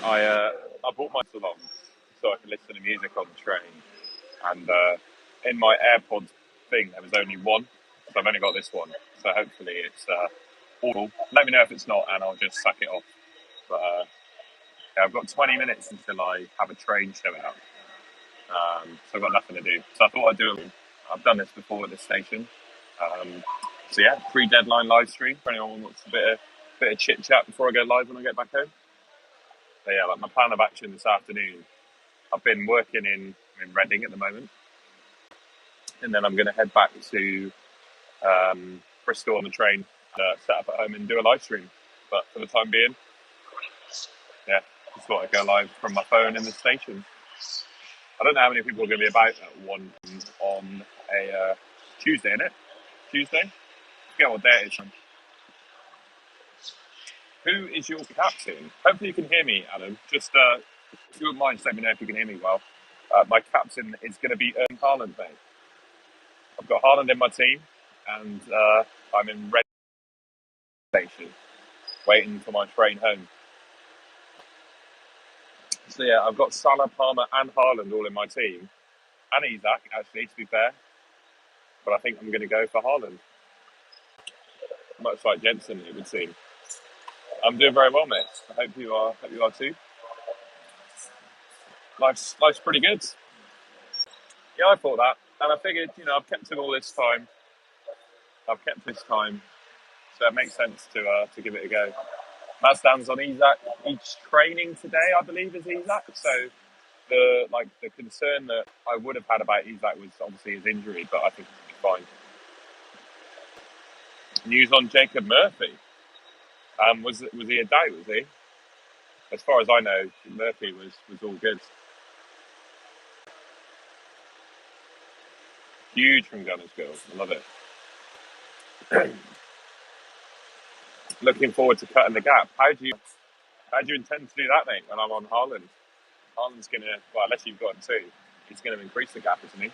I bought my along so I could listen to music on the train, and in my AirPods thing there was only one, so I've only got this one. So hopefully it's audible. Let me know if it's not, and I'll just suck it off. But yeah, I've got 20 minutes until I have a train showing up, so I've got nothing to do. So I thought I'd do it. I've done this before at this station. Um, so yeah, pre-deadline live stream for anyone who wants a bit of chit chat before I go live when I get back home. But yeah, like my plan of action this afternoon, I've been working in Reading at the moment, and then I'm going to head back to Bristol on the train, set up at home and do a live stream. But for the time being, yeah, just thought I'd go live from my phone in the station. I don't know how many people are going to be about at 1 on a Tuesday, innit? Tuesday? I forget what day it is. Who is your captain? Hopefully you can hear me, Adam. Just, if you wouldn't mind, just let me know if you can hear me well. My captain is going to be Erling Haaland, mate. I've got Haaland in my team, and I'm in Reading Station, waiting for my train home. So yeah, I've got Salah, Palmer, and Haaland all in my team, and Isak, actually, to be fair. But I think I'm going to go for Haaland, much like Jensen, it would seem. I'm doing very well, mate. I hope you are. Hope you are too. Life's pretty good. Yeah, I thought that, and I figured, I've kept him all this time. I've kept this time, so it makes sense to give it a go. That stands on Isak. Each training today, I believe, is Isak. So the concern that I would have had about Isak was obviously his injury, but I think he's fine. News on Jacob Murphy. Was he a doubt? Was he? As far as I know, Murphy was all good. Huge from Gunnersville. I love it. Looking forward to cutting the gap. How do you intend to do that, mate? When I'm on Haaland, Haaland's gonna, well, unless you've got him too, he's gonna increase the gap, isn't he?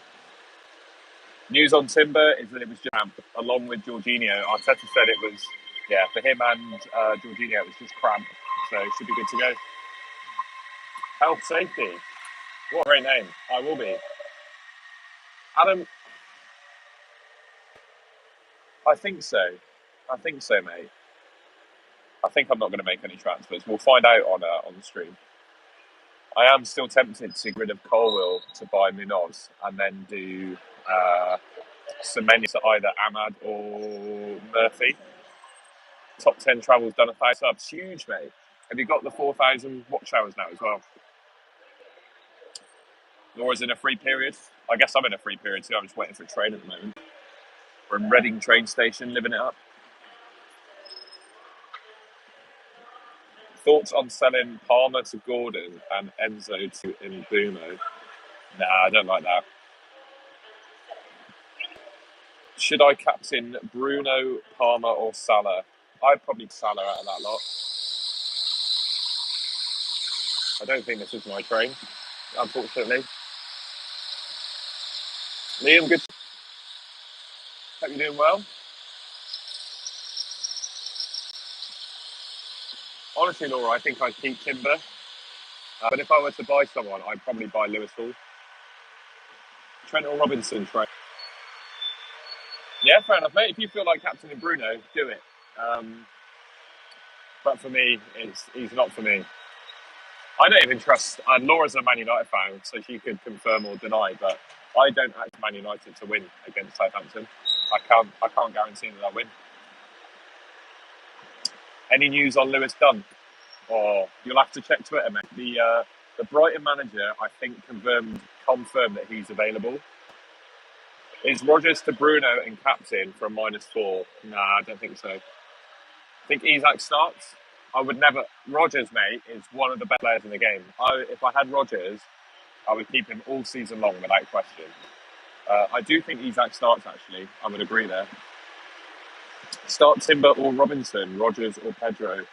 News on Timber is that it was jam along with Jorginho. Arteta said it was, yeah, for him and Jorginho, it was just cramp, so it should be good to go. Health safety. What a great name. I will be. Adam, I think so. Mate. I think I'm not going to make any transfers. We'll find out on the stream. I am still tempted to get rid of Colwill to buy Munoz and then do Semenyo to either Ahmad or Murphy. Top 10 travels done 1,000 subs. Huge, mate. Have you got the 4,000 watch hours now as well? Laura's in a free period. I guess I'm in a free period too. I'm just waiting for a train at the moment. We're in Reading train station, living it up. Thoughts on selling Palmer to Gordon and Enzo to Mbumo? Nah, I don't like that. Should I captain Bruno, Palmer, or Salah? I'd probably Salah out of that lot. I don't think this is my train, unfortunately. Liam, good. Hope you're doing well. Honestly, Laura, I think I'd keep Timber. But if I were to buy someone, I'd probably buy Lewis Hall. Trent or Robinson, Trent. Yeah, fair enough, mate. If you feel like captaining Bruno, do it. But for me, he's not for me. I don't even trust. Laura's a Man United fan, so she could confirm or deny. But I don't expect Man United to win against Southampton. I can't guarantee that they'll win. Any news on Lewis Dunk? Or you'll have to check Twitter, mate. The Brighton manager, I think, confirmed that he's available. Is Rodgers to Bruno and captain from -4? Nah, I don't think so. I think Isak starts. I would never. Rodgers, mate, is one of the best players in the game. If I had Rodgers, I would keep him all season long without question. I do think Isak starts, actually. I would agree there. Start Timber or Robinson, Rodgers or Pedro.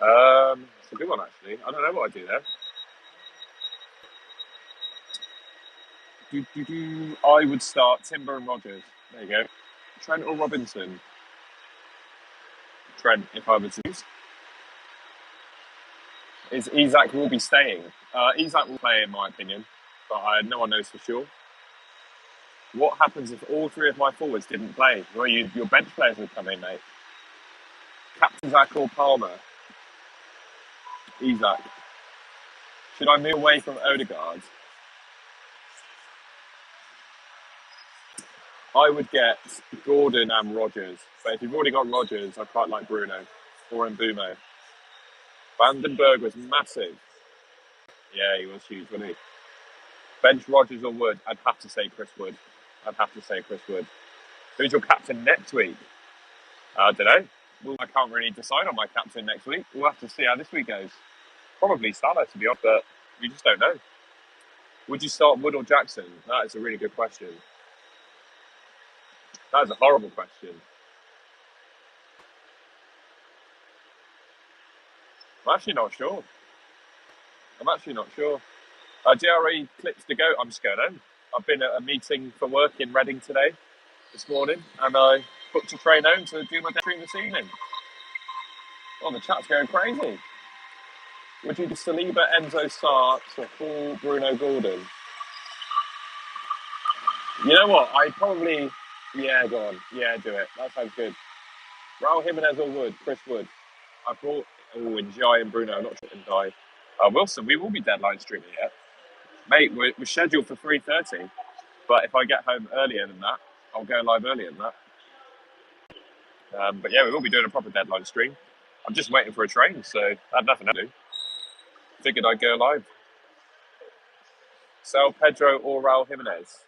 It's a good one, actually. I don't know what I'd do there. I would start Timber and Rodgers. There you go. Trent or Robinson? Trent, if I were to choose. is Isak will be staying. Isak will play, in my opinion, but no one knows for sure. What happens if all three of my forwards didn't play? Well, your bench players would come in, mate. Captain Zach or Palmer? Isak. Should I move away from Odegaard? I would get Gordon and Rodgers. But if you've already got Rodgers, I quite like Bruno or Mbumo. Vandenberg was massive. Yeah, he was huge, wasn't he? Bench Rodgers or Wood? I'd have to say Chris Wood. Who's your captain next week? I don't know. Well, I can't really decide on my captain next week. We'll have to see how this week goes. Probably Salah, to be honest, but we just don't know. Would you start Wood or Jackson? That is a really good question. That is a horrible question. I'm actually not sure. DRE clips to go. I'm just going home. I've been at a meeting for work in Reading today, this morning, and I booked a train home to do my stream this evening. Oh, the chat's going crazy. Would you do Saliba, Enzo, Sarr to full Bruno Gordon? You know what? Yeah, go on. Yeah, do it. That sounds good. Raul Jimenez or Wood? Chris Wood. I brought Njai and Bruno. I'm not sure Njai. Wilson, we will be deadline streaming yet. Mate, we're scheduled for 3:30, but if I get home earlier than that, I'll go live earlier than that. But yeah, we will be doing a proper deadline stream. I'm just waiting for a train, so I had nothing to do. Figured I'd go live. Sell Pedro or Raul Jimenez?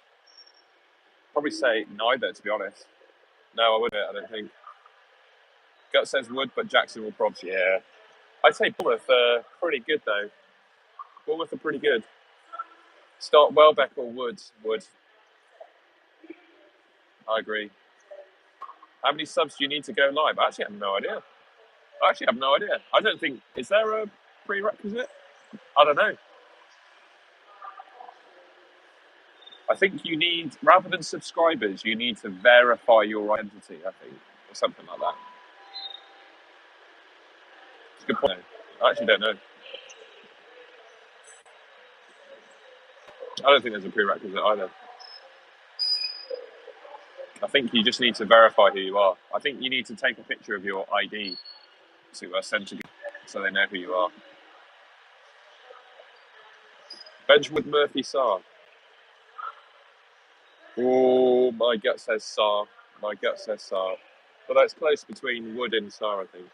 Probably say neither, to be honest. No, I wouldn't, I don't think. Gut says Wood, but Jackson will probably, yeah. I'd say Bournemouth are pretty good, though. Bournemouth are pretty good. Start Welbeck or Wood? Wood. I agree. How many subs do you need to go live? I actually have no idea. I don't think... Is there a prerequisite? I don't know. I think you need, rather than subscribers, you need to verify your identity, I think, or something like that. It's a good point. I actually don't know. I don't think there's a prerequisite either. I think you just need to verify who you are. I think you need to take a picture of your ID to send to so they know who you are. Benjamin Murphy Sarr. Oh, my gut says Sarr. But that's close between Wood and Sarr, I think.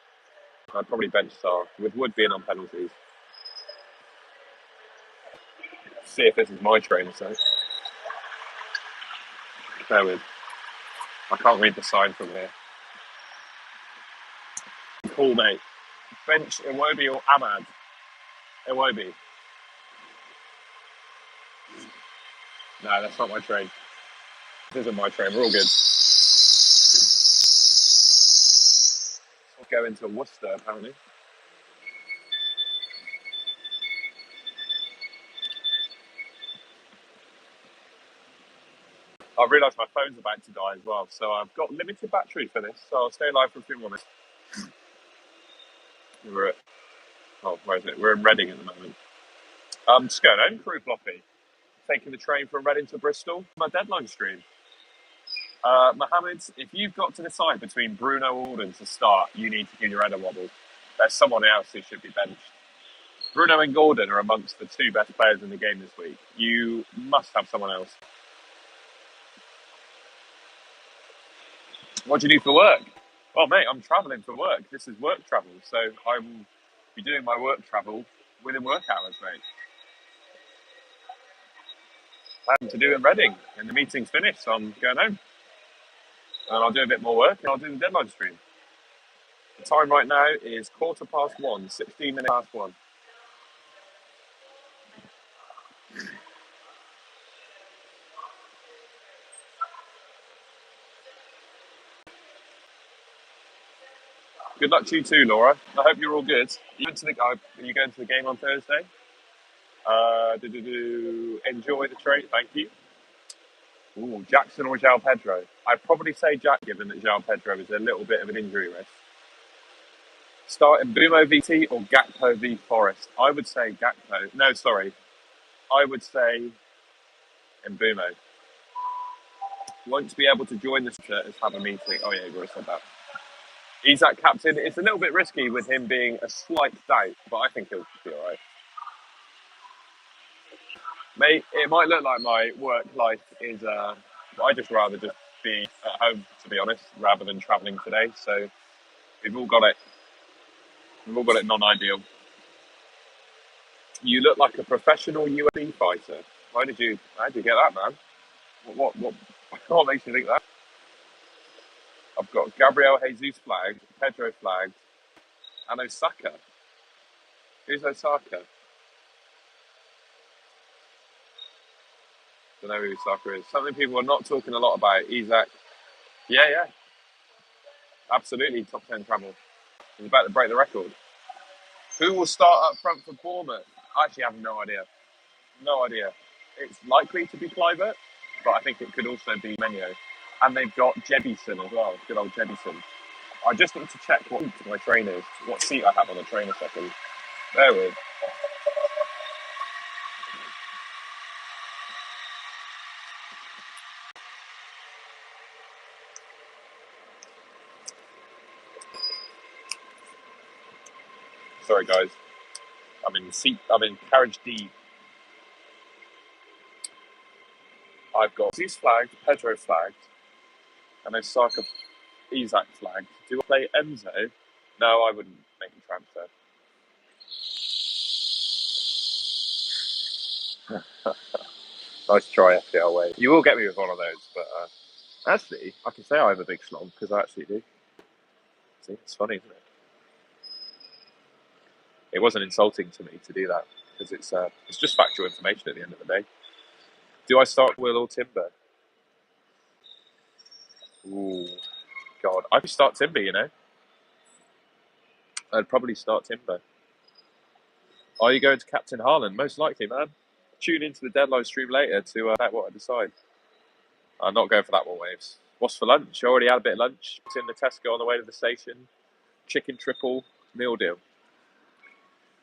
I'd probably bench Sarr, with Wood being on penalties. See if this is my train or something. Bear with. I can't read the sign from here. Cool, mate. Bench Iwobi or Ahmad? Iwobi. No, that's not my train. This isn't my train. We're all good. We'll go into Worcester, apparently. I've realised my phone's about to die as well, so I've got limited battery for this, so I'll stay live for a few more minutes. Where is it? We're in Reading at the moment. Just going home, crew floppy. Taking the train from Reading to Bristol. My deadline stream. Mohammed, if you've got to decide between Bruno or Gordon to start, you need to give your head a wobble. There's someone else who should be benched. Bruno and Gordon are amongst the two best players in the game this week. You must have someone else. What do you do for work? Well, mate, I'm travelling for work. This is work travel, so I will be doing my work travel within work hours, mate. I have to do in Reading, and the meeting's finished, so I'm going home. And I'll do a bit more work, and I'll do the deadline stream. The time right now is 1:15, 16 minutes past 1. Good luck to you too, Laura. I hope you're all good. Are you going to the game on Thursday? Enjoy the train, thank you. Ooh, Jackson or João Pedro? I'd probably say Jack, given that João Pedro is a little bit of an injury risk. Start Mbumo VT or Gakpo v Forest? I would say Gakpo. No, sorry. I would say Mbumo. Won't be able to join the chat as have a meeting. Oh yeah, you already said that. Isak captain. It's a little bit risky with him being a slight doubt, but I think he'll be all right. Mate, it might look like my work life is. I just rather just be at home, to be honest, rather than travelling today. So we've all got it. We've all got it non-ideal. You look like a professional UFC fighter. How did you get that, man? What makes you think that? I've got Gabriel Jesus flagged, Pedro flagged, and Osaka. Who's Osaka? Don't know who Osaka is. Something people are not talking a lot about. Isak. Yeah. Absolutely, top 10 travel. He's about to break the record. Who will start up front for Bournemouth? I actually have no idea. No idea. It's likely to be Kluivert, but I think it could also be Menyo. And they've got Jebison as well. Good old Jebison. I just need to check what my train is, what seat I have on the train a second. There we go. Sorry, guys. I'm in carriage D. I've got Zeus flagged, Pedro flagged, and Osaka Isak flagged. Do I play Enzo? No, I wouldn't make a transfer. Nice try, FPL way. You will get me with one of those, but actually, I can say I have a big slog because I actually do. See, it's funny, isn't it? It wasn't insulting to me to do that because it's just factual information at the end of the day. Do I start Will or Timber? Ooh, God, I'd start Timber. You know, I'd probably start Timber. Are you going to captain Haaland? Most likely, man. Tune into the deadline stream later to about what I decide. I'm not going for that one, Waves. What's for lunch? I already had a bit of lunch. It's in the Tesco on the way to the station. Chicken triple meal deal.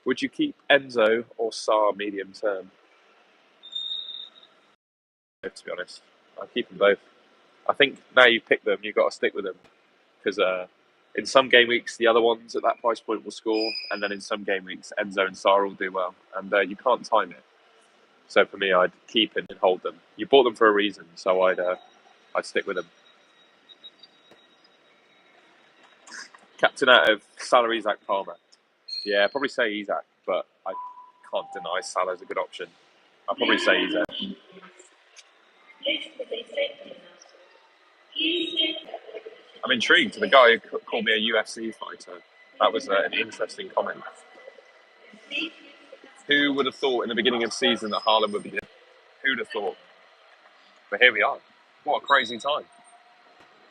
Would you keep Enzo or Sarr medium term? To be honest, I'll keep them both. I think now you pick them, you've got to stick with them because in some game weeks the other ones at that price point will score, and then in some game weeks Enzo and Sarr will do well, and you can't time it. So for me, I'd keep and hold them. You bought them for a reason, so I'd stick with them. Captain out of salary, Isaac Palmer. Yeah, probably say Isaac, but I can't deny Salah's a good option. I'll probably say Isaac. I'm intrigued. The guy who called me a UFC fighter. That was an interesting comment. Who would have thought in the beginning of the season that Haaland would be there? Who'd have thought? But here we are. What a crazy time.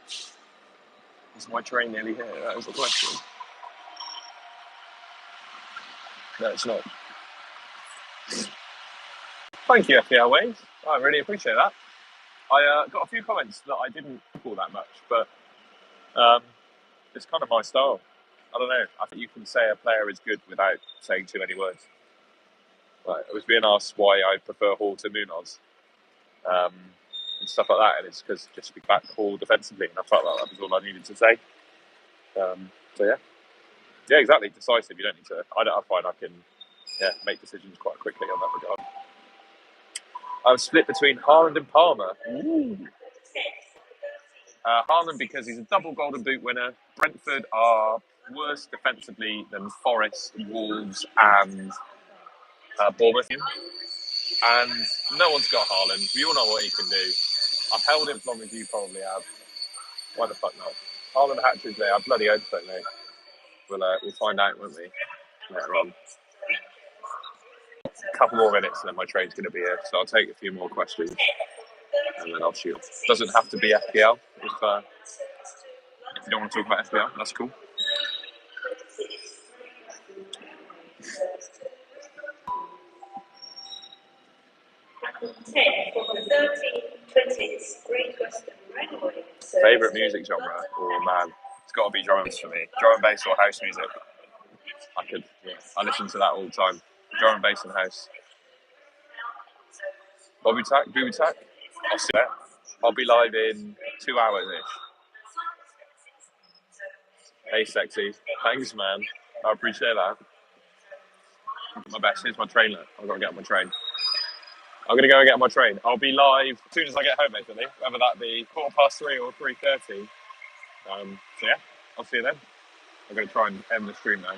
Is my train nearly here? That is the question. No, it's not. Thank you, FPL Waves. I really appreciate that. I got a few comments that I didn't call that much, but it's kind of my style. I don't know. I think you can say a player is good without saying too many words. Like, I was being asked why I prefer Hall to Munoz and stuff like that, and it's because just be back Hall defensively, and I felt like that was all I needed to say. So yeah, exactly. Decisive. You don't need to. I find I can make decisions quite quickly on that regard. I'm split between Haaland and Palmer. Ooh. Haaland because he's a double Golden Boot winner. Brentford are worse defensively than Forest, Wolves, and Bournemouth. And no one's got Haaland. We all know what he can do. I've held him as long as you probably have. Why the fuck not? Haaland hat-trick there. I bloody hope so, mate. We'll find out, won't we? Later on. A couple more minutes and then my train's going to be here. So I'll take a few more questions and then I'll shoot. Doesn't have to be FPL. If you don't want to talk about FPL, that's cool. Favourite music genre? Oh man, it's got to be drum and bass for me. Drum and bass or house music. I listen to that all the time. Drum and Bass and House. Bobby Tack, Booby Tack. I'll see that. I'll be live in 2 hours ish. Hey, sexy. Thanks, man. I appreciate that. My best. Here's my train. I've got to get on my train. I'm gonna go and get on my train. I'll be live as soon as I get home, basically. Whether that be 3:15 or 3:30. So yeah, I'll see you then. I'm gonna try and end the stream now.